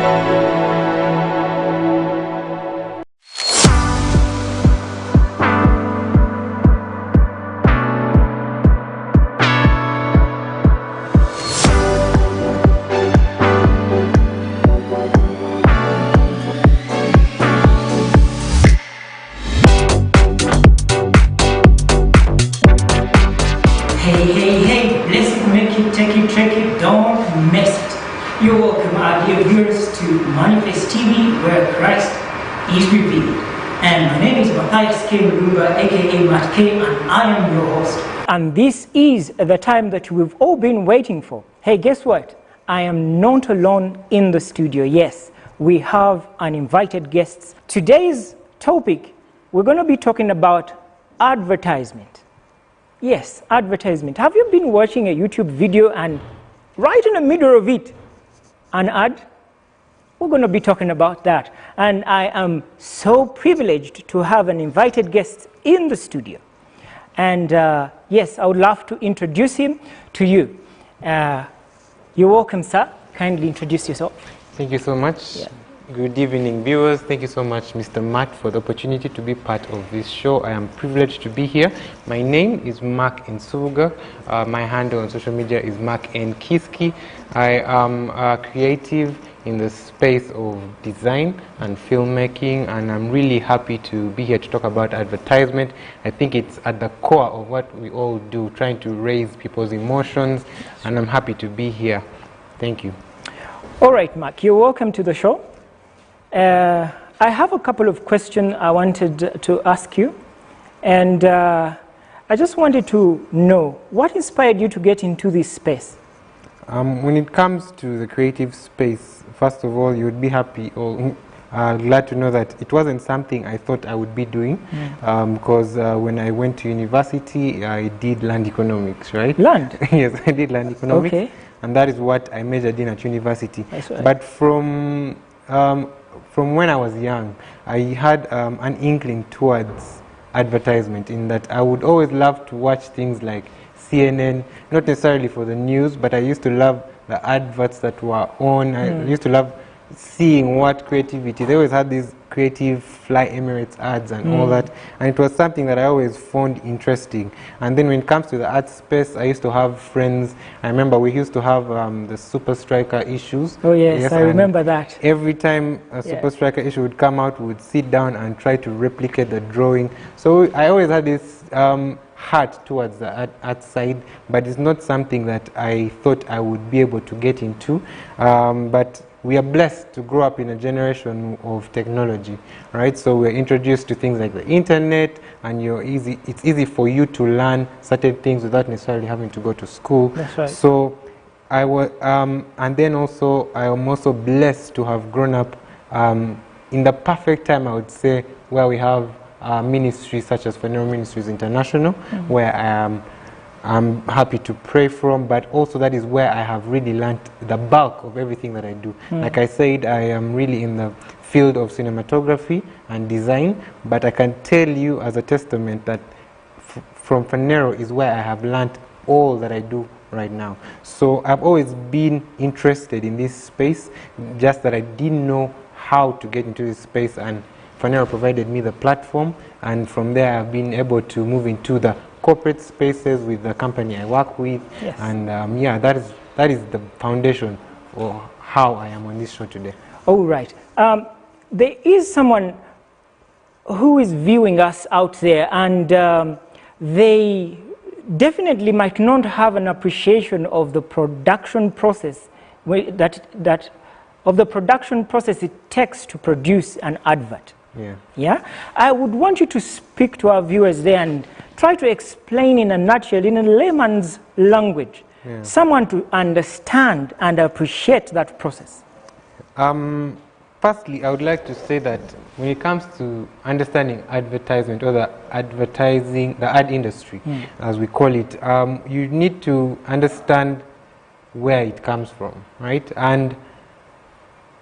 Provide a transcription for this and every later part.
Hey, bless it, make it, take it, trick it, don't mess it. You're welcome, our dear viewers, to Manifest TV, where Christ is revealed. And my name is Matt.K, aka Matt.K, and I am your host. And this is the time that we've all been waiting for. Hey, guess what? I am not alone in the studio. Yes, we have an invited guest. Today's topic, we're going to be talking about advertisement. Yes, advertisement. Have you been watching a YouTube video and right in the middle of it, an ad? We're going to be talking about that. And I am so privileged to have an invited guest in the studio. And yes, I would love to introduce him to you. You're welcome, sir. Kindly introduce yourself. Thank you so much. Yeah. Good evening, viewers. Thank you so much, Mr. Matt, for the opportunity to be part of this show. I am privileged to be here. My name is Mark Nsubuga. My handle on social media is Mark.K. I am creative in the space of design and filmmaking, and I'm really happy to be here to talk about advertisement. I think it's at the core of what we all do, trying to raise people's emotions, and I'm happy to be here. Thank you. All right, Mark, you're welcome to the show. I have a couple of questions I wanted to ask you, and I just wanted to know what inspired you to get into this space? When it comes to the creative space, first of all, you would be happy or glad to know that it wasn't something I thought I would be doing, because when I went to university, I did land economics, right? Land? Yes, I did land economics, okay. And that is what I majored in at university. Right. But from when I was young, I had an inkling towards advertisement, in that I would always love to watch things like CNN, not necessarily for the news, but I used to love the adverts that were on. I used to love seeing what creativity. They always had these creative Fly Emirates ads and all that, and it was something that I always found interesting. And then when it comes to the art space, I used to have friends. I remember we used to have the Super Striker issues. Oh yes, I remember that. Every time a Super Striker issue would come out, we would sit down and try to replicate the drawing. So I always had this heart towards the art side, but it's not something that I thought I would be able to get into. But we are blessed to grow up in a generation of technology, right? So we're introduced to things like the internet, and it's easy for you to learn certain things without necessarily having to go to school. That's right. So I was, and then also I am also blessed to have grown up in the perfect time, I would say, where we have ministries such as Fanero Ministries International, where I'm happy to pray from, but also that is where I have really learned the bulk of everything that I do. Like I said, I am really in the field of cinematography and design, but I can tell you as a testament that from Fanero is where I have learned all that I do right now. So I've always been interested in this space, just that I didn't know how to get into this space, and Fanero provided me the platform, and from there I've been able to move into the corporate spaces with the company I work with, and yeah, that is the foundation for how I am on this show today. All right. There is someone who is viewing us out there, and they definitely might not have an appreciation of the production process of the production process it takes to produce an advert. Yeah. I would want you to speak to our viewers there and try to explain in a nutshell, in a layman's language, someone to understand and appreciate that process. Firstly, I would like to say that when it comes to understanding advertisement, or the ad industry, as we call it, you need to understand where it comes from, right? And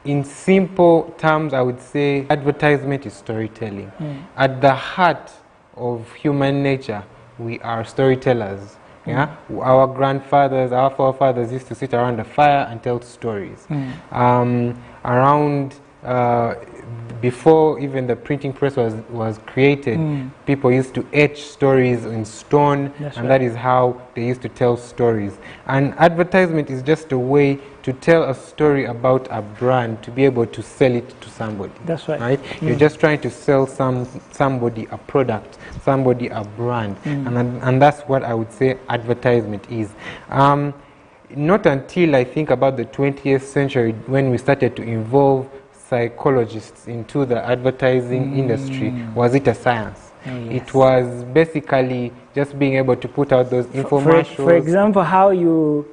in simple terms, I would say advertisement is storytelling. At the heart of human nature, we are storytellers. Yeah, our grandfathers, our forefathers used to sit around a fire and tell stories. around before even the printing press was created, people used to etch stories in stone, that is how they used to tell stories. And advertisement is just a way to tell a story about a brand, to be able to sell it to somebody. That's right. Right? You're just trying to sell somebody a product, somebody a brand, and that's what I would say advertisement is. Not until I think about the 20th century when we started to involve psychologists into the advertising industry was it a science. It was basically just being able to put out those infomercials. For example, how you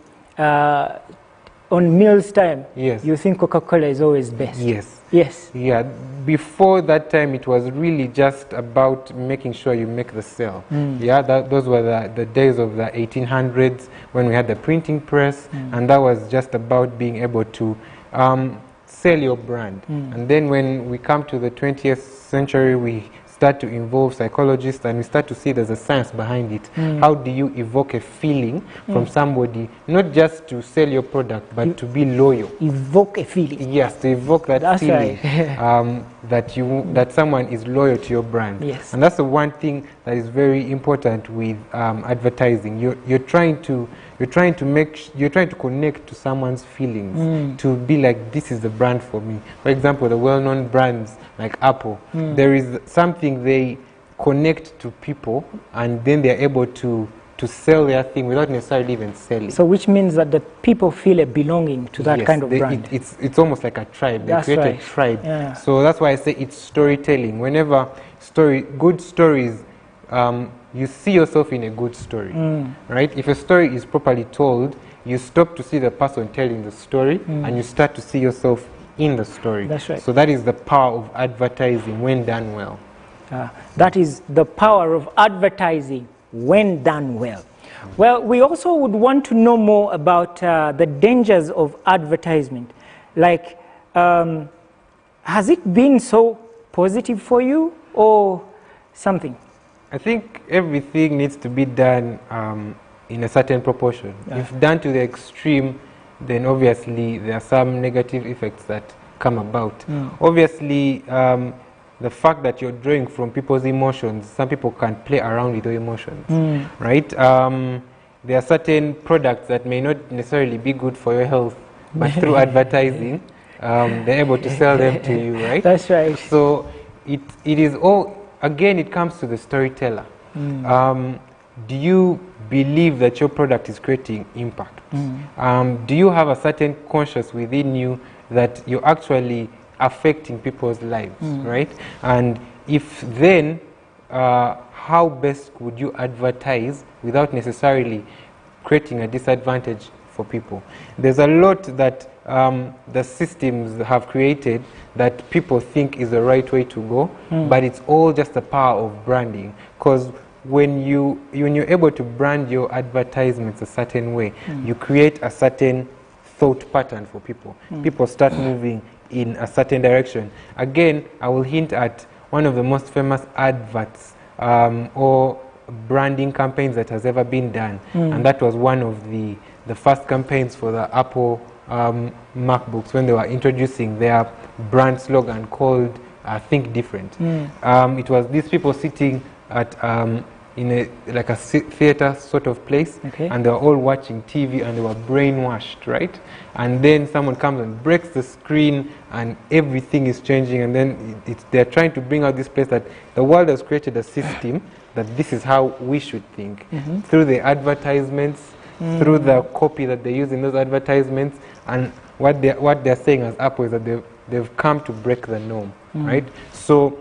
on meals time, you think Coca-Cola is always best. Yes. Yeah. Before that time, it was really just about making sure you make the sale. Yeah. Those were the days of the 1800s when we had the printing press, and that was just about being able to sell your brand. And then when we come to the 20th century, we start to involve psychologists and we start to see there's a science behind it. How do you evoke a feeling from somebody, not just to sell your product, but to be loyal? Evoke a feeling. Yes, to evoke that feeling that someone is loyal to your brand. Yes. And that's the one thing that is very important with advertising. You're trying to connect to someone's feelings, to be like, this is the brand for me. For example, the well-known brands like Apple, there is something they connect to people, and then they're able to sell their thing without necessarily even selling. So which means that the people feel a belonging to that kind of brand. It's almost like a tribe. They create a tribe. Yeah. So that's why I say it's storytelling. Whenever good stories, you see yourself in a good story, right? If a story is properly told, you stop to see the person telling the story, and you start to see yourself in the story. That's right. So that is the power of advertising when done well. That is the power of advertising when done well. Well, we also would want to know more about the dangers of advertisement. Like, has it been so positive for you or something? I think everything needs to be done in a certain proportion. If done to the extreme, then obviously there are some negative effects that come about. Obviously, the fact that you're drawing from people's emotions, some people can play around with your emotions, right? There are certain products that may not necessarily be good for your health, but through advertising, they're able to sell them to you, right? That's right. So it is all, again, it comes to the storyteller. Do you believe that your product is creating impact? Do you have a certain conscience within you that you're actually affecting people's lives, right? And if then, how best would you advertise without necessarily creating a disadvantage for people? There's a lot that the systems have created that people think is the right way to go, but it's all just the power of branding. Because when you're able to brand your advertisements a certain way, you create a certain thought pattern for people. People start moving in a certain direction. Again, I will hint at one of the most famous adverts or branding campaigns that has ever been done, and that was one of the first campaigns for the Apple MacBooks when they were introducing their brand slogan called Think Different. It was these people sitting at in a theater sort of place, and they were all watching TV and they were brainwashed, right? And then someone comes and breaks the screen and everything is changing, and then they're trying to bring out this place that the world has created a system that this is how we should think. Through the advertisements, through the copy that they use in those advertisements, and what they're saying as Apple is that they've come to break the norm, right? So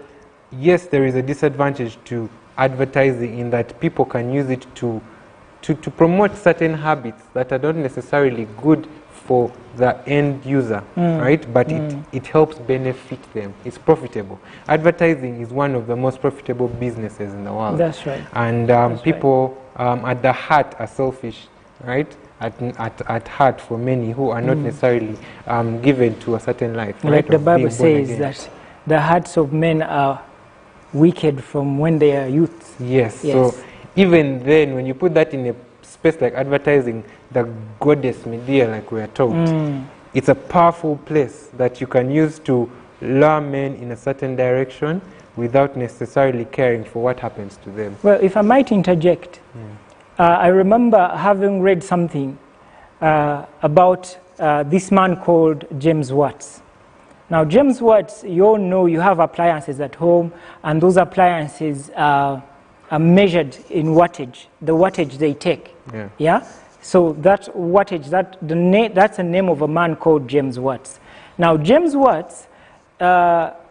yes, there is a disadvantage to advertising in that people can use it to promote certain habits that are not necessarily good for the end user, right? But it helps benefit them. It's profitable. Advertising is one of the most profitable businesses in the world. That's right. And people at the heart are selfish, right? At heart, for many who are not necessarily given to a certain life. Like right, the Bible says that the hearts of men are wicked from when they are youth. Yes. So even then, when you put that in a space like advertising, the goddess Medea, like we are told, it's a powerful place that you can use to lure men in a certain direction without necessarily caring for what happens to them. Well, if I might interject, I remember having read something about this man called James Watts. Now, James Watts, you all know you have appliances at home, and those appliances are measured in wattage, the wattage they take. Yeah? So that wattage, that's the name of a man called James Watts. Now, James Watts,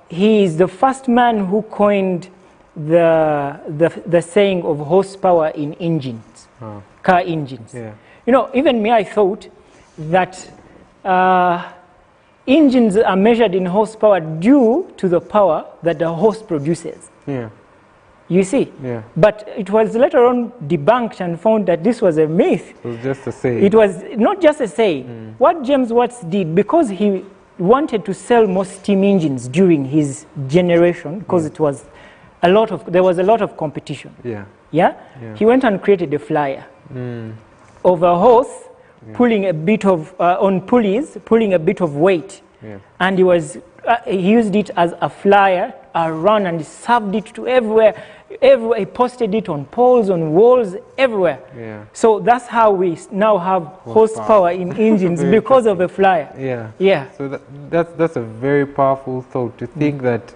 he is the first man who coined the saying of horsepower in engines, car engines. You know, even me, I thought that engines are measured in horsepower due to the power that the horse produces. You see? But it was later on debunked and found that this was a myth. It was just a saying. It was not just a saying. What James Watts did, because he wanted to sell more steam engines during his generation, because there was a lot of competition. He went and created a flyer of a horse pulling a bit of on pulleys, pulling a bit of weight, and he used it as a flyer around and served it to everywhere. He posted it on poles, on walls, everywhere. So that's how we now have horsepower in engines because of a flyer. So that's a very powerful thought, to think that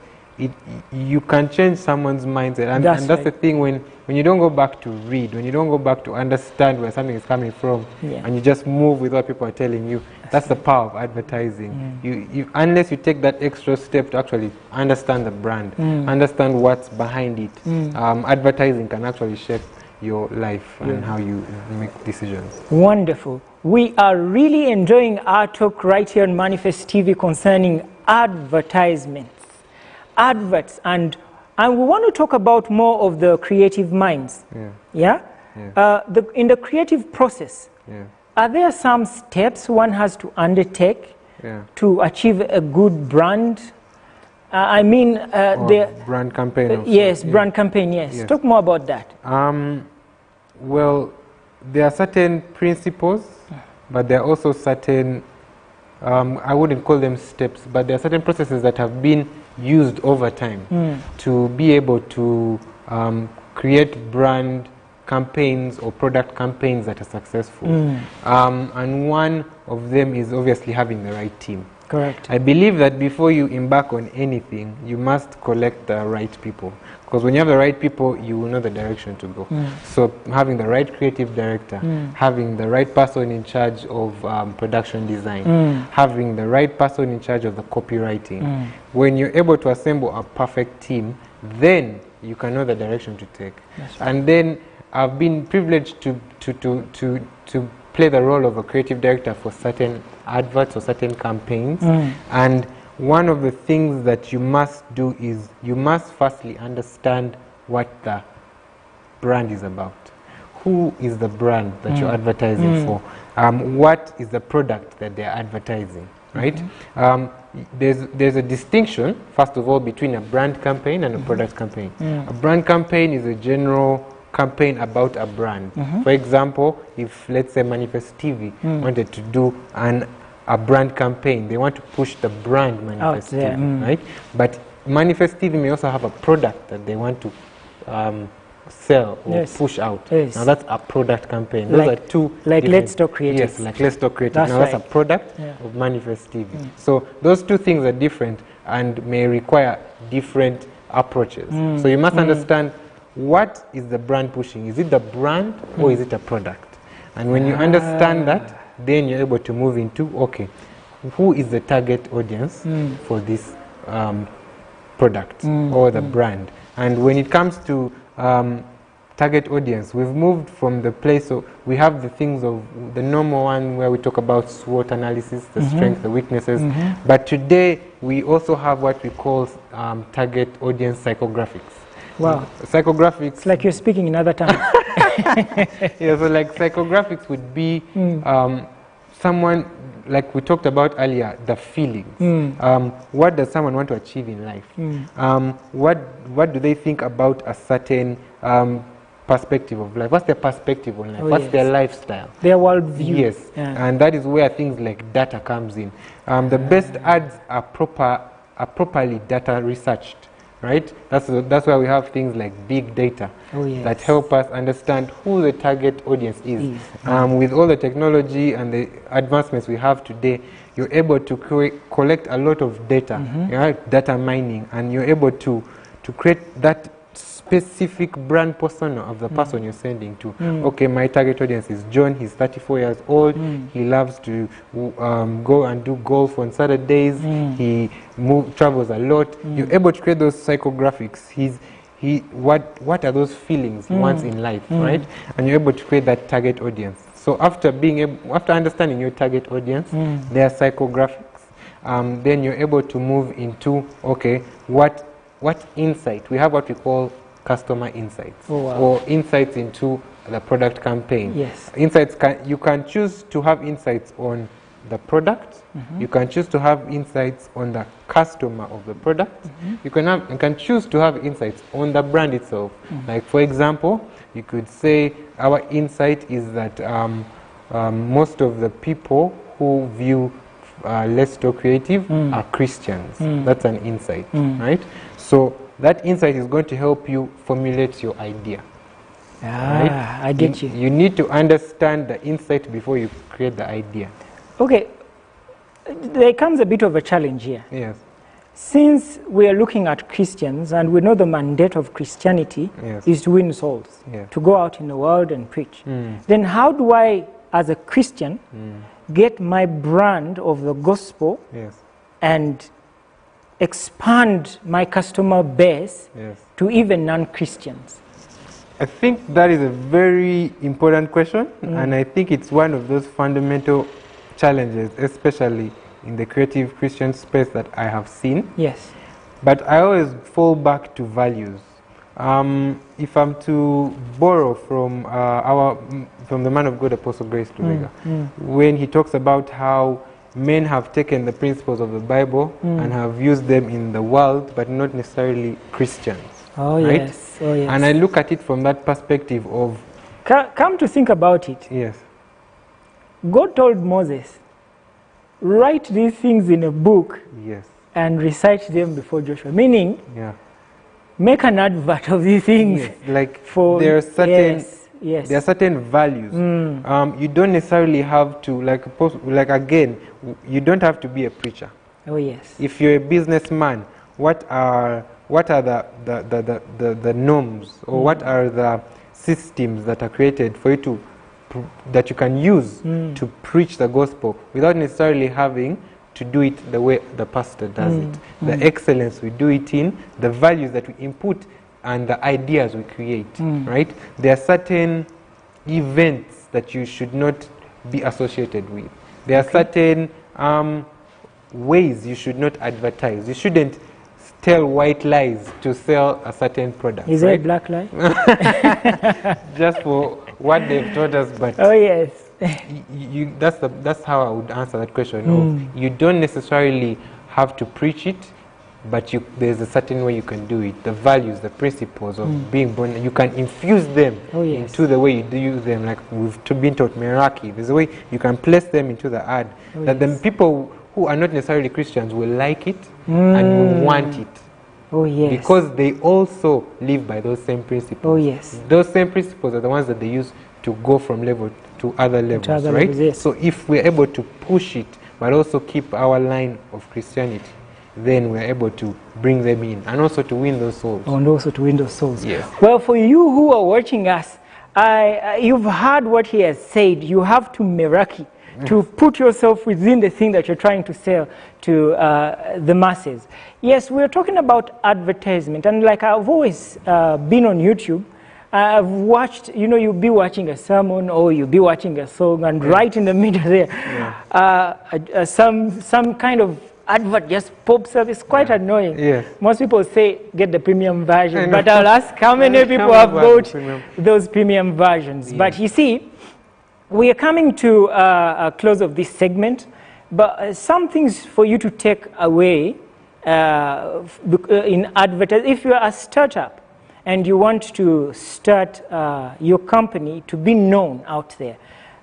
you can change someone's mindset, and that's the thing, when you don't go back to read, when you don't go back to understand where something is coming from, and you just move with what people are telling you. That's the power of advertising. Unless you take that extra step to actually understand the brand, understand what's behind it, advertising can actually shape your life and how you make decisions. Wonderful. We are really enjoying our talk right here on Manifest TV concerning advertisements. Adverts, and we want to talk about more of the creative minds. In the creative process, are there some steps one has to undertake to achieve a good brand? I mean, brand campaign. Brand campaign. Yes. Talk more about that. Well, there are certain principles, but there are also certain, I wouldn't call them steps, but there are certain processes that have been used over time to be able to create brand campaigns or product campaigns that are successful. And one of them is obviously having the right team. Correct. I believe that before you embark on anything, you must collect the right people. Because when you have the right people, you will know the direction to go. So having the right creative director, having the right person in charge of production design, having the right person in charge of the copywriting. When you're able to assemble a perfect team, then you can know the direction to take. And then I've been privileged to play the role of a creative director for certain adverts or certain campaigns. And one of the things that you must do is you must firstly understand what the brand is about. Who is the brand that you're advertising for? What is the product that they're advertising, right? There's a distinction, first of all, between a brand campaign and a product campaign. A brand campaign is a general campaign about a brand. For example, if, let's say, Manifest TV wanted to do a brand campaign, they want to push the brand Manifest TV, right? But Manifest TV may also have a product that they want to sell or push out. Now that's a product campaign. Those are two. Like Let's Talk Creative. Yes, like Let's Talk Creative. Now that's a product of Manifest TV. So those two things are different and may require different approaches. So you must understand, what is the brand pushing? Is it the brand or is it a product? And when you understand that, then you're able to move into, okay, who is the target audience for this product or the brand? And when it comes to target audience, we've moved from the place, so we have the things of the normal one where we talk about SWOT analysis, the strengths, the weaknesses, but today we also have what we call target audience psychographics. Wow. Psychographics. It's like you're speaking in other tongues. So like psychographics would be someone, like we talked about earlier, the feelings. What does someone want to achieve in life? What do they think about a certain perspective of life? What's their perspective on life? Oh, What's yes. their lifestyle? Their worldview. Yes, Yeah. and that is where things like data comes in. The best ads are properly data researched, right? That's why we have things like big data Oh, yes. that help us understand who the target audience is. With all the technology and the advancements we have today, you're able to collect a lot of data, data mining, and you're able to create that specific brand persona of the person you're sending to. Okay, my target audience is John, he's 34 years old, he loves to go and do golf on Saturdays, he travels a lot. You're able to create those psychographics. What are those feelings he wants in life, right? And you're able to create that target audience. So after understanding your target audience, their psychographics, then you're able to move into, okay, what insight? We have what we call customer insights, or insights into the product campaign. Yes. Insights, you can choose to have insights on the product. You can choose to have insights on the customer of the product. You can choose to have insights on the brand itself. Like, for example, you could say our insight is that most of the people who view Let's Talk Creative are Christians. That's an insight, right? So that insight is going to help you formulate your idea. Right? I get you. You need to understand the insight before you create the idea. Okay, there comes a bit of a challenge here. Yes. Since we are looking at Christians and we know the mandate of Christianity is to win souls, to go out in the world and preach, then how do I, as a Christian, get my brand of the gospel and expand my customer base to even non-Christians? I think that is a very important question, and I think it's one of those fundamental challenges, especially in the creative Christian space that I have seen. Yes. But I always fall back to values. If I'm to borrow from the man of God, Apostle Grace Lubega, when he talks about how men have taken the principles of the Bible and have used them in the world, but not necessarily Christians. Oh, right? Yes. Oh, yes. And I look at it from that perspective of... Come to think about it. Yes. God told Moses, write these things in a book and recite them before Joshua. Meaning, make an advert of these things. Yes. Like, there are certain... Yes. There are certain values. You don't necessarily have to, again, you don't have to be a preacher. Oh, yes. If you're a businessman, what are the norms, or what are the systems that are created for you that you can use to preach the gospel without necessarily having to do it the way the pastor does it? The excellence we do it in, the values that we input, and the ideas we create, right? There are certain events that you should not be associated with. There are certain ways you should not advertise. You shouldn't tell white lies to sell a certain product. Is right? that black lie? Just for what they've taught us, but oh yes. That's how I would answer that question. You don't necessarily have to preach it, but there's a certain way you can do it. The values, the principles of being born, you can infuse them into the way you do them. Like we've been taught Meraki. There's a way you can place them into the ad that the people who are not necessarily Christians will like it and will want it. Oh yes. Because they also live by those same principles. Oh yes. Those same principles are the ones that they use to go from level to other levels, right? Yes. So if we're able to push it, but also keep our line of Christianity, then we're able to bring them in and also to win those souls. And also to win those souls. Yes. Well, for you who are watching us, you've heard what he has said. You have to Meraki, to put yourself within the thing that you're trying to sell to the masses. Yes, we're talking about advertisement. And like I've always been on YouTube, I've watched, you'll be watching a sermon or you'll be watching a song, and right in the middle there, some kind of advert just pops up. It's quite annoying. Yes. Most people say get the premium version, but I'll ask how many people have bought those premium versions. Yes. But you see, we are coming to a close of this segment, but some things for you to take away in advertising. If you're a startup and you want to start your company to be known out there,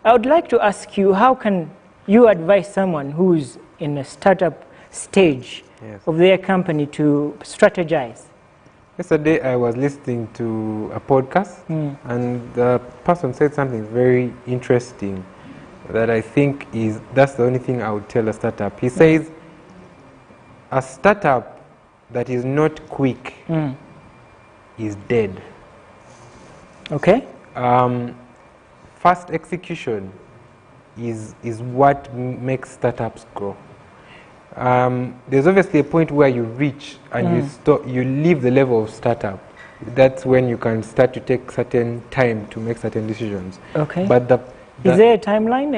I would like to ask you, how can you advise someone who's in a startup stage of their company to strategize? Yesterday I was listening to a podcast and the person said something very interesting that I think that's the only thing I would tell a startup. He says, a startup that is not quick is dead. Okay. Fast execution is what makes startups grow. There's obviously a point where you reach and you leave the level of startup. That's when you can start to take certain time to make certain decisions. Okay. But is there a timeline,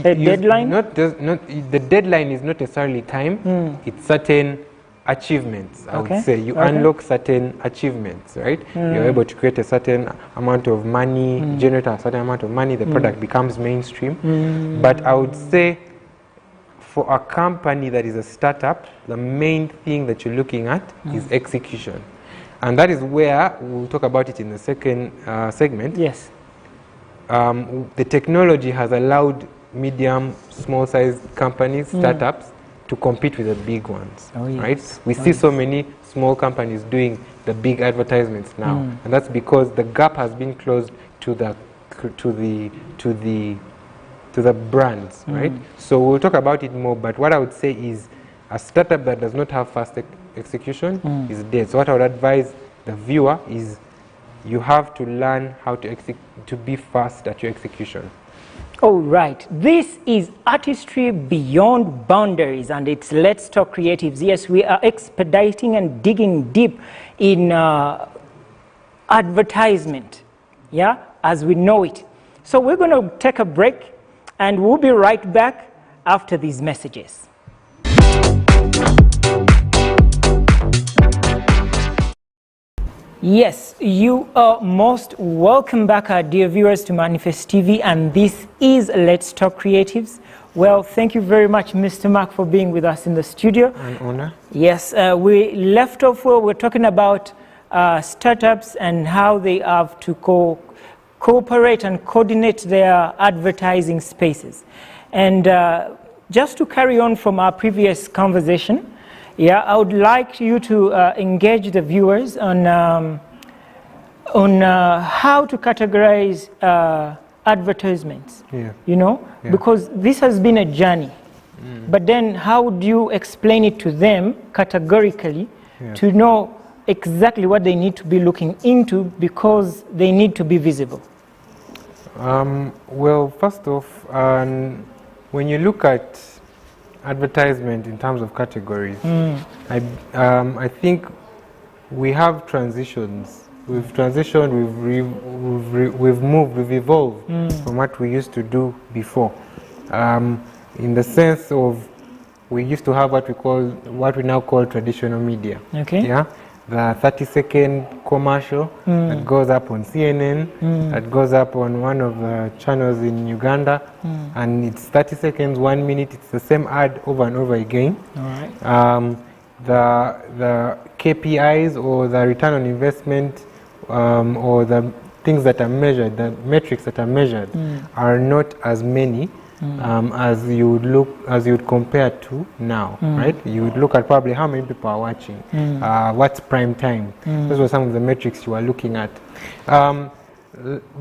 a deadline? The deadline is not necessarily time. It's certain achievements, I would say. You unlock certain achievements, right? You're able to create a certain amount of money, generate a certain amount of money, the product becomes mainstream. But I would say for a company that is a startup, the main thing that you're looking at is execution. And that is where we'll talk about it in the second segment. Yes. The technology has allowed medium, small-sized companies, startups, to compete with the big ones, right? We see so many small companies doing the big advertisements now, and that's because the gap has been closed to the brands, right? So we'll talk about it more, but what I would say is a startup that does not have fast execution is dead. So what I would advise the viewer is you have to learn how to be fast at your execution. All right, this is Artistry Beyond Boundaries, and it's Let's Talk Creatives. Yes, we are expediting and digging deep in advertisement, as we know it. So we're going to take a break, and we'll be right back after these messages. Yes, you are most welcome back, our dear viewers, to Manifest TV, and this is Let's Talk Creatives. Well, thank you very much, Mr. Mark, for being with us in the studio. An honor. Yes, we left off where we're talking about startups and how they have to cooperate and coordinate their advertising spaces. And just to carry on from our previous conversation, I would like you to engage the viewers on how to categorize advertisements. Because this has been a journey. But then, how would you explain it to them categorically to know exactly what they need to be looking into, because they need to be visible? Well, first off, when you look at advertisement in terms of categories, I think we have transitions. We've transitioned, we've moved, we've evolved from what we used to do before. In the sense of, we used to have what we now call traditional media. The 30-second commercial that goes up on CNN, that goes up on one of the channels in Uganda, and it's 30 seconds, 1 minute, it's the same ad over and over again. The KPIs, or the return on investment, or the things that are measured, the metrics that are measured, are not as many as you would compare to now, right? You would look at probably how many people are watching, what's prime time. Those were some of the metrics you are looking at.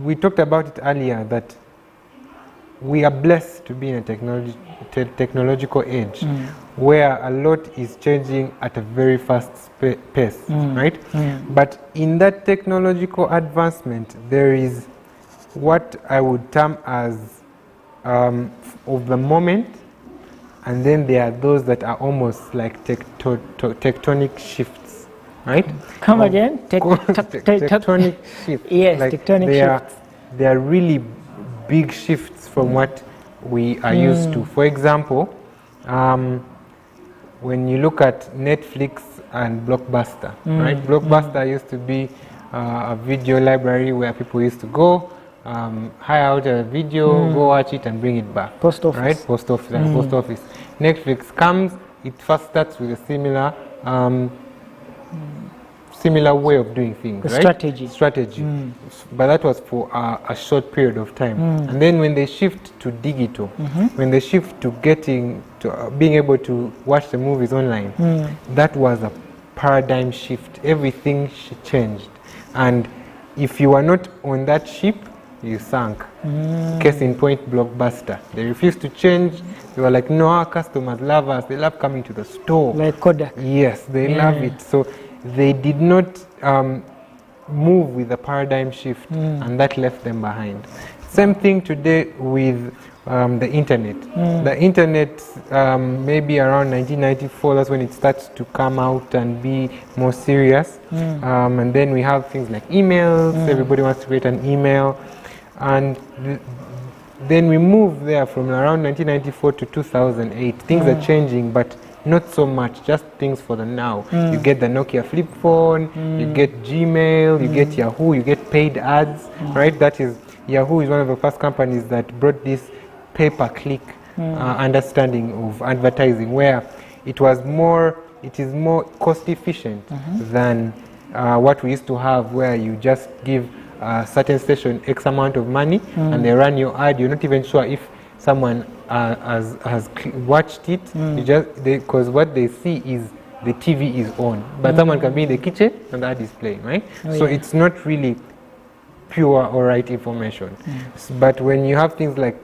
We talked about it earlier that we are blessed to be in a technological age where a lot is changing at a very fast pace, right? But in that technological advancement, there is what I would term as of the moment, and then there are those that are almost like tectonic shifts, right? Come again? Tectonic shifts. Yes, like tectonic shifts. They are really big shifts from what we are used to. For example, when you look at Netflix and Blockbuster, right? Blockbuster used to be a video library where people used to go, hire out a video, go watch it and bring it back. Post office. Right? Post office and post office. Netflix comes, it first starts with a similar similar way of doing things, The right? Strategy. But that was for a short period of time. And then when they shift to digital, when they shift to getting to being able to watch the movies online, that was a paradigm shift. Everything changed. And if you were not on that ship, you sank. Case in point, Blockbuster. They refused to change. They were like, no, our customers love us. They love coming to the store. Like Kodak. Yes, they love it. So they did not move with the paradigm shift, and that left them behind. Same thing today with the internet. The internet, maybe around 1994, that's when it starts to come out and be more serious. And then we have things like emails. Everybody wants to create an email. And then we move there from around 1994 to 2008. Things are changing, but not so much, just things for the now. You get the Nokia flip phone, you get Gmail, you get Yahoo, you get paid ads, right? That is, Yahoo is one of the first companies that brought this pay-per-click understanding of advertising, where it is more cost efficient than what we used to have, where you just give a certain station X amount of money and they run your ad. You're not even sure if someone has watched it, because what they see is the TV is on, but someone can be in the kitchen and the ad is playing, right? So it's not really pure or right information. But when you have things like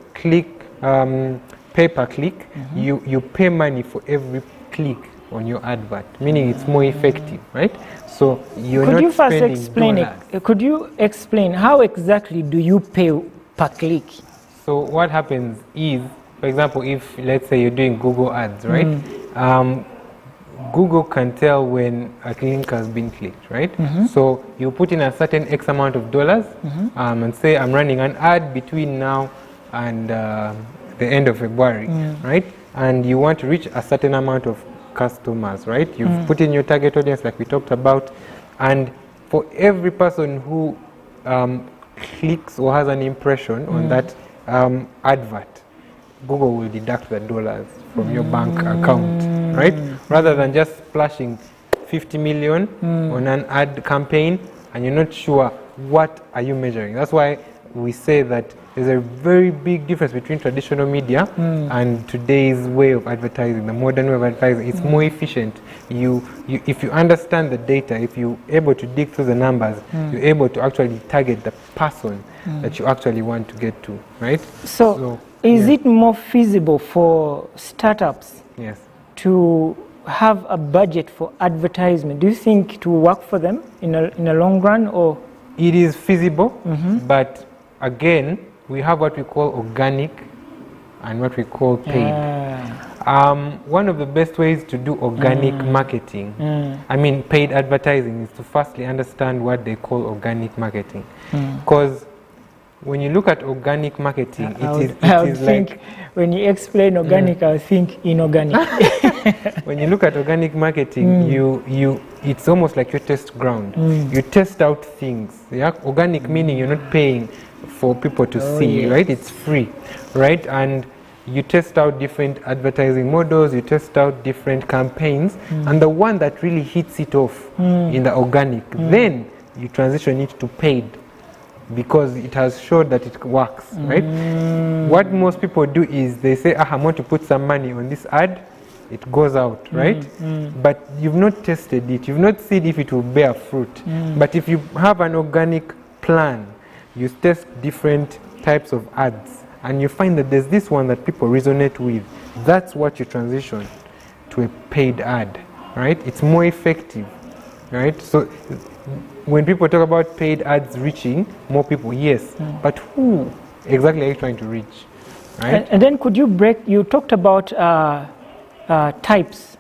pay-per-click, you pay money for every click on your advert, meaning it's more effective, right? So you're Could not you first spending explain dollars. Could you explain how exactly do you pay per click? So what happens is, for example, if let's say you're doing Google ads, right? Google can tell when a link has been clicked, right? So you put in a certain X amount of dollars and say, I'm running an ad between now and the end of February, right? And you want to reach a certain amount of customers, right? You've put in your target audience like we talked about, and for every person who clicks or has an impression on that advert, Google will deduct the dollars from your bank account, right? Rather than just splashing 50 million on an ad campaign and you're not sure what are you measuring. That's why we say that there's a very big difference between traditional media and today's way of advertising, the modern way of advertising. It's more efficient. If you understand the data, if you're able to dig through the numbers, you're able to actually target the person that you actually want to get to, right? So is it more feasible for startups to have a budget for advertisement? Do you think it will work for them in a long run, or? It is feasible, but again, we have what we call organic and what we call paid. One of the best ways to do organic marketing, I mean paid advertising, is to firstly understand what they call organic marketing. Because when you look at organic marketing, it is like... When you explain organic, I think inorganic. When you look at organic marketing, it's almost like your test ground. You test out things. Organic meaning you're not paying for people to see, right? It's free, right? And you test out different advertising models, you test out different campaigns, and the one that really hits it off in the organic, then you transition it to paid, because it has showed that it works, right? What most people do is they say, I want to put some money on this ad, it goes out, right? But you've not tested it, you've not seen if it will bear fruit. But if you have an organic plan, you test different types of ads, and you find that there's this one that people resonate with. That's what you transition to a paid ad, right? It's more effective, right? So when people talk about paid ads reaching more people, yes, but who exactly are you trying to reach, right? And then could you you talked about types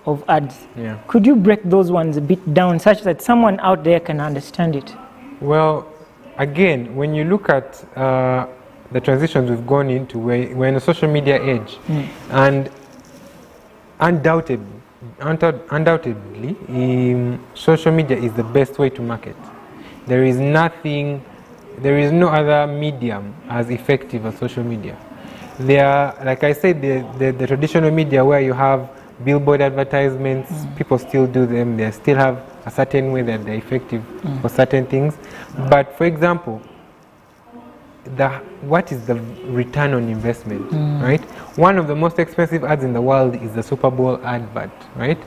of ads. Could you break those ones a bit down such that someone out there can understand it? Well, again, when you look at the transitions we've gone into, we're in a social media age, and undoubtedly, social media is the best way to market. There is no other medium as effective as social media. Like I said, the traditional media where you have billboard advertisements, people still do them. They still have a certain way that they're effective for certain things. But for example, what is the return on investment, right? One of the most expensive ads in the world is the Super Bowl advert, right?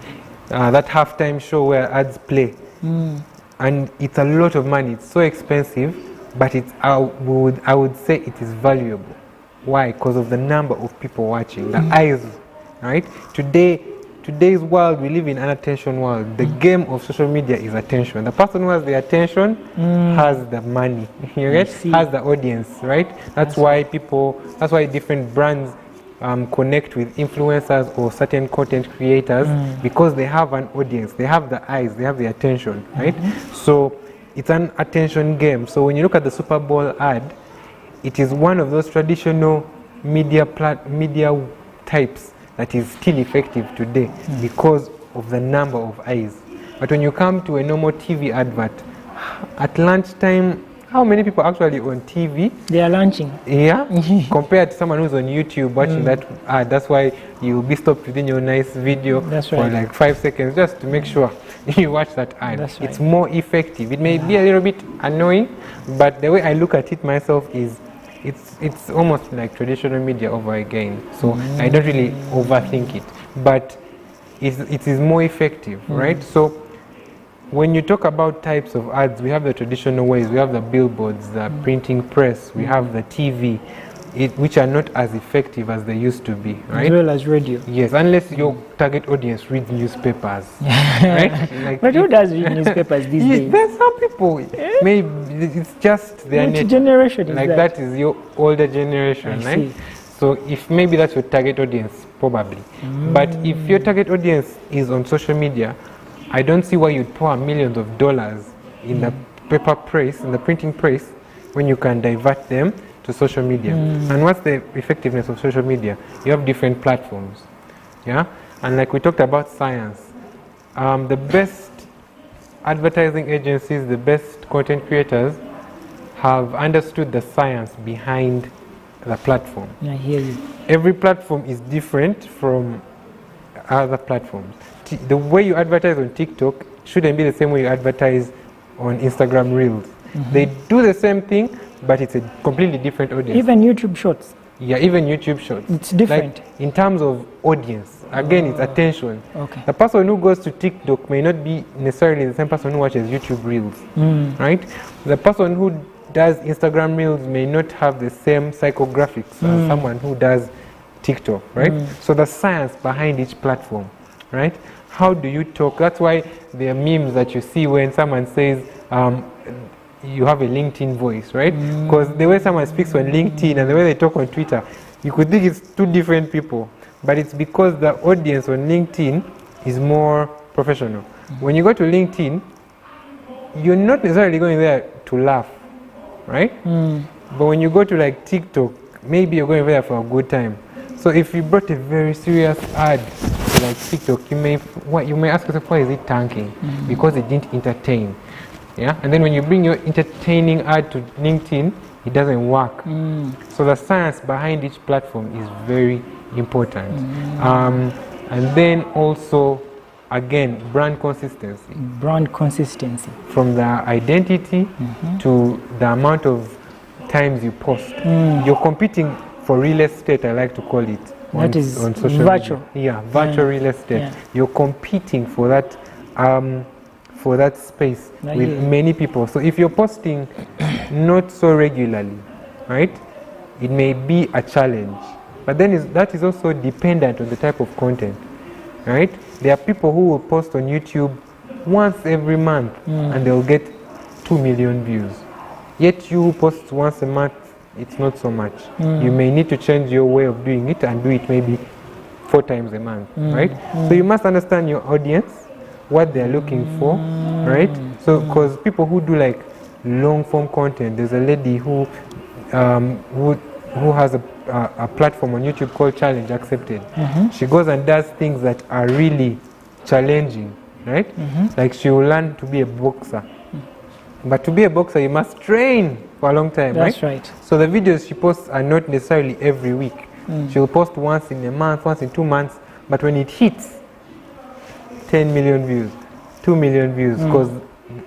That halftime show where ads play. And it's a lot of money. It's so expensive, but I would say it is valuable. Why? Because of the number of people watching, the eyes, right? Today's world, we live in an attention world. The game of social media is attention. The person who has the attention has the money, you get? Has the audience, right? That's why different brands connect with influencers or certain content creators, because they have an audience, they have the eyes, they have the attention, right? So it's an attention game. So when you look at the Super Bowl ad, it is one of those traditional media types that is still effective today because of the number of eyes. But when you come to a normal TV advert, at lunchtime, how many people actually on TV? They are launching. Yeah, compared to someone who's on YouTube watching that ad. That's why you'll be stopped within your nice video for like 5 seconds just to make sure you watch that ad. It's more effective. It may be a little bit annoying, but the way I look at it myself is it's almost like traditional media over again. So I don't really overthink it, but it is more effective, right? So when you talk about types of ads, we have the traditional ways. We have the billboards, the printing press, we have the TV, which are not as effective as they used to be, right? As well as radio. Yes, unless your target audience reads newspapers, right? Like but who does read newspapers these days? There's some people. Maybe it's just their nature. Generation like that is your older generation, right? So if maybe that's your target audience, probably. But if your target audience is on social media, I don't see why you'd pour millions of dollars in the paper press, in the printing press, when you can divert them to social media. And what's the effectiveness of social media? You have different platforms, yeah? And like we talked about science, the best advertising agencies, the best content creators have understood the science behind the platform. I hear you. Every platform is different from other platforms. The way you advertise on TikTok shouldn't be the same way you advertise on Instagram Reels. They do the same thing, but it's a completely different audience. Even YouTube Shorts. Yeah, even YouTube Shorts. It's different. Like, in terms of audience, again, it's attention. Okay. The person who goes to TikTok may not be necessarily the same person who watches YouTube Reels, right? The person who does Instagram Reels may not have the same psychographics as someone who does TikTok, right? So the science behind each platform, right? How do you talk? That's why there are memes that you see when someone says you have a LinkedIn voice, right? Because the way someone speaks on LinkedIn and the way they talk on Twitter, you could think it's two different people, but it's because the audience on LinkedIn is more professional. When you go to LinkedIn, you're not necessarily going there to laugh, right? But when you go to like TikTok, maybe you're going there for a good time. So if you brought a very serious ad to like TikTok, you may ask yourself, why is it tanking? Because it didn't entertain. Yeah, and then when you bring your entertaining ad to LinkedIn, it doesn't work. So the science behind each platform is very important. And then also, again, brand consistency. Brand consistency. From the identity to the amount of times you post. You're competing for real estate, I like to call it. That is on social virtual. Media. Yeah, virtual real estate. Yeah. You're competing for that space with many people. So if you're posting not so regularly, right, it may be a challenge. But then that is also dependent on the type of content, right? There are people who will post on YouTube once every month and they'll get 2 million views. Yet you who post once a month, it's not so much. You may need to change your way of doing it and do it maybe 4 times a month, right? So you must understand your audience, what they're looking for, right? So, because people who do like long form content, there's a lady who has a platform on YouTube called Challenge Accepted. She goes and does things that are really challenging, right? Like she will learn to be a boxer. But to be a boxer, you must train for a long time, right? That's right. So the videos she posts are not necessarily every week. She'll post once in a month, once in 2 months, but when it hits 10 million views, 2 million views because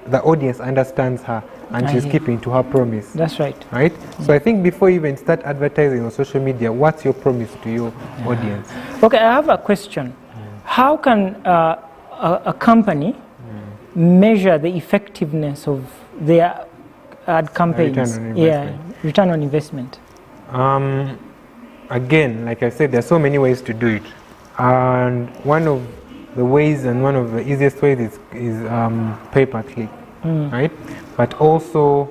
the audience understands her and she's hear. keeping to her promise. That's right. Right? So I think before you even start advertising on social media, what's your promise to your audience? Okay, I have a question. How can a company measure the effectiveness of their ad campaigns? Return on investment. Again, like I said, there's so many ways to do it. And one of the ways and one of the easiest ways is pay-per-click, right? But also,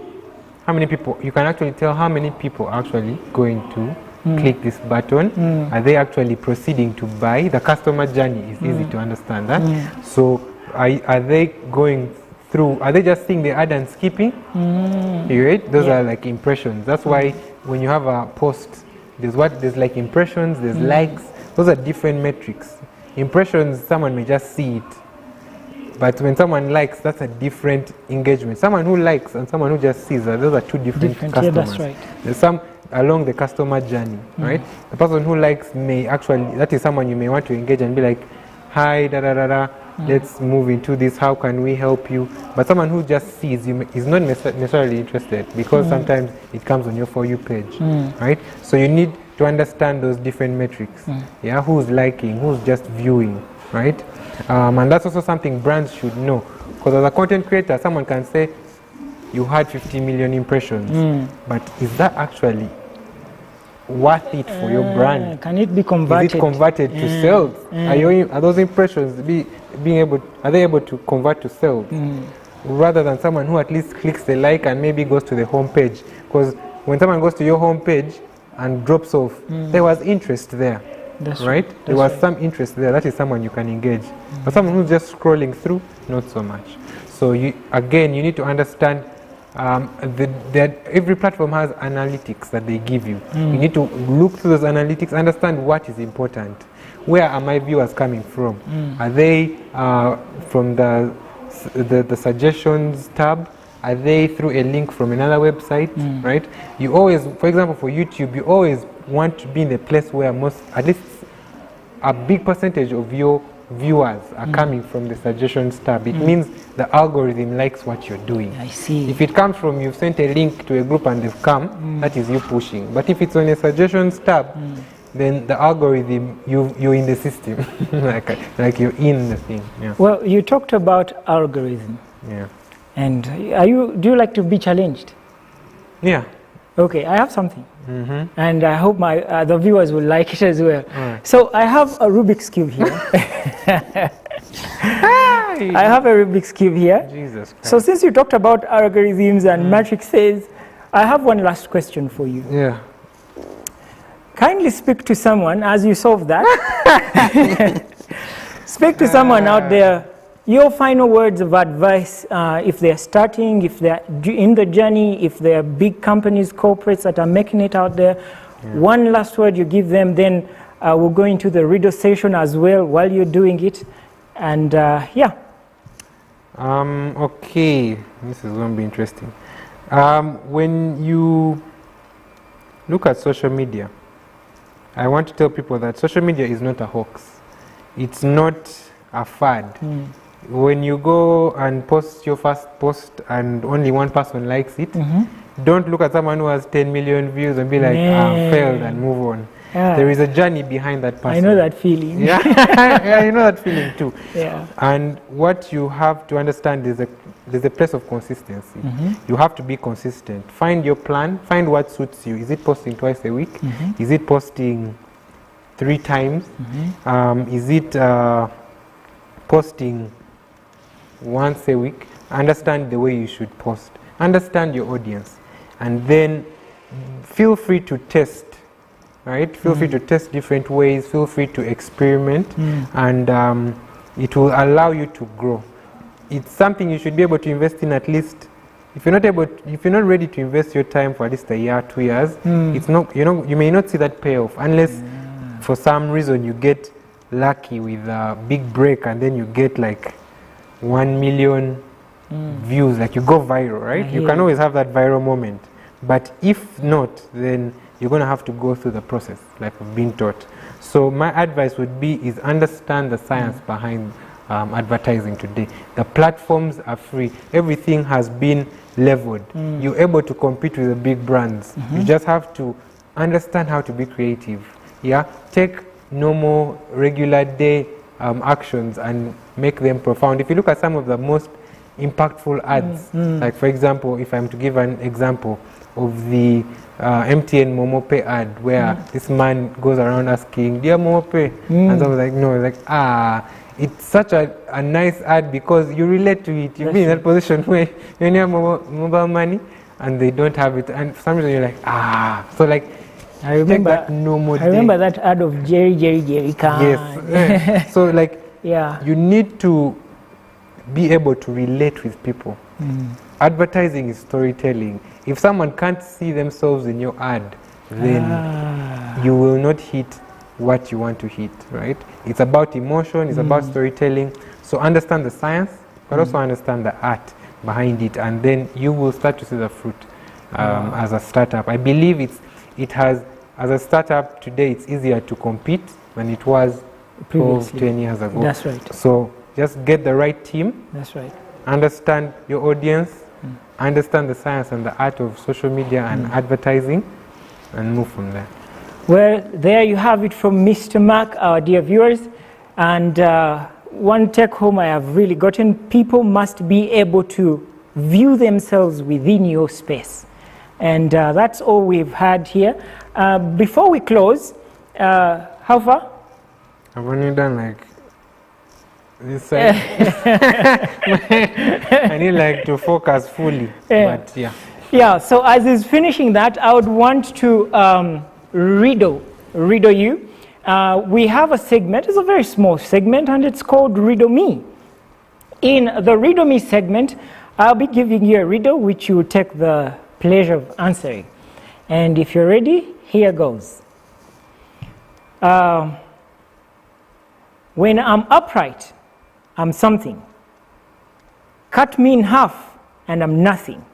how many people, you can actually tell how many people are actually going to click this button. Are they actually proceeding to buy? The customer journey is easy to understand that. So are they going through, are they just seeing the ad and skipping? Right? Those are like impressions. That's why when you have a post, there's like impressions, there's likes. Those are different metrics. Impressions, someone may just see it. But when someone likes, that's a different engagement. Someone who likes and someone who just sees, those are two different customers. Yeah, that's right. There's some along the customer journey, right? The person who likes may actually, that is someone you may want to engage and be like, hi, let's move into this, how can we help you? But someone who just sees you is not necessarily interested because sometimes it comes on your For You page, right? So you need to understand those different metrics. Yeah, who's liking, who's just viewing, right? And that's also something brands should know. Because as a content creator, someone can say, you had 50 million impressions, but is that actually worth it for your brand? Can it be converted? Is it converted to sales? Are those impressions are they able to convert to sales? Rather than someone who at least clicks the like and maybe goes to the home page. Because when someone goes to your home page and drops off, there was interest there. That's right? There was some interest there. That is someone you can engage. But someone who's just scrolling through, not so much. So you need to understand that every platform has analytics that they give you. You need to look through those analytics, understand what is important. Where are my viewers coming from? Are they from the suggestions tab? Are they through a link from another website? Right? You always, for example, for YouTube, you always want to be in a place where at least a big percentage of your viewers are coming from the suggestions tab. It means the algorithm likes what you're doing. I see. If it comes from you've sent a link to a group and they've come, that is you pushing. But if it's on a suggestions tab, then the algorithm, you're in the system, like you're in the thing. Yeah. Well, you talked about algorithm. Yeah. And do you like to be challenged? Yeah. Okay, I have something. And I hope the viewers will like it as well. So I have a Rubik's Cube here. I have a Rubik's Cube here. Jesus Christ. So since you talked about algorithms and matrices, I have one last question for you. Yeah. Kindly speak to someone as you solve that. Speak to someone out there. Your final words of advice, if they're starting, if they're in the journey, if they're big companies, corporates that are making it out there, one last word you give them, then we'll go into the riddle session as well while you're doing it. And yeah. Okay, this is going to be interesting. When you look at social media, I want to tell people that social media is not a hoax. It's not a fad. When you go and post your first post and only one person likes it, don't look at someone who has 10 million views and be like, I've failed and move on. There is a journey behind that person. I know that feeling. Yeah, you know that feeling too. Yeah. And what you have to understand is there's a place of consistency. You have to be consistent. Find your plan, find what suits you. Is it posting twice a week? Is it posting 3 times? Is it posting once a week? Understand the way you should post. Understand your audience. And then feel free to test, right? Feel free to test different ways. Feel free to experiment. And it will allow you to grow. It's something you should be able to invest in at least. If you're not ready to invest your time for at least a year, 2 years, it's not, you may not see that payoff unless for some reason you get lucky with a big break and then you get like 1 million views, like you go viral, right? You can always have that viral moment. But if not, then you're going to have to go through the process like we've been taught. So my advice would be is understand the science behind advertising today. The platforms are free. Everything has been leveled. You're able to compete with the big brands. You just have to understand how to be creative. Yeah, take normal, regular day actions and make them profound. If you look at some of the most impactful ads, like for example, if I'm to give an example of the MTN Momope ad, where this man goes around asking, "Dear Momope," and I was like, no, like, it's such a nice ad because you relate to it. You've been in that position where you have mobile money and they don't have it, and for some reason you're like, so like, I remember that normal I remember that ad of Jerry Khan. Yes. So like, yeah, you need to be able to relate with people. Advertising is storytelling. If someone can't see themselves in your ad, then you will not hit what you want to hit, right? It's about emotion, it's about storytelling. So understand the science, but also understand the art behind it, and then you will start to see the fruit as a startup. I believe it has, as a startup today, it's easier to compete than it was 12, 10 years ago. That's right. So just get the right team. That's right. Understand your audience, understand the science and the art of social media and advertising, and move from there. Well, there you have it from Mr. Mac, our dear viewers. And one take home I have really gotten: people must be able to view themselves within your space. And that's all we've had here. Before we close, how far? I've only done like this side. I need like to focus fully, but yeah. Yeah, so as he's finishing that, I would want to riddle you. We have a segment, it's a very small segment, and it's called Riddle Me. In the Riddle Me segment, I'll be giving you a riddle which you will take the pleasure of answering. And if you're ready, here goes. When I'm upright, I'm something. Cut me in half, and I'm nothing.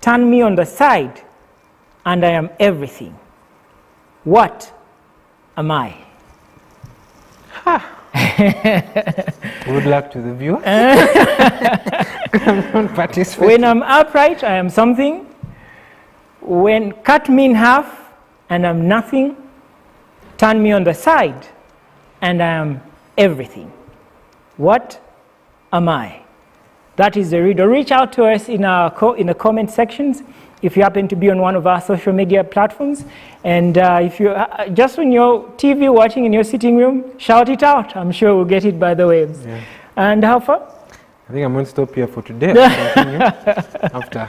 Turn me on the side, and I am everything. What am I? Good luck to the viewers. When I'm upright, I am something. When cut me in half, and I'm nothing. Turn me on the side, and I am everything. What am I? That is the riddle. Reach out to us in the comment sections if you happen to be on one of our social media platforms. And if you're just on your TV watching in your sitting room, shout it out. I'm sure we'll get it by the waves. Yeah. And how far? I think I'm going to stop here for today. After.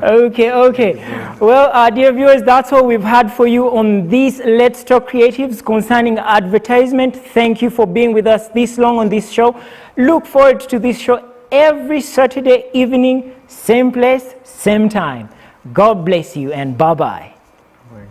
Okay. Well, dear viewers, that's all we've had for you on this Let's Talk Creatives concerning advertisement. Thank you for being with us this long on this show. Look forward to this show every Saturday evening, same place, same time. God bless you, and bye-bye. Right.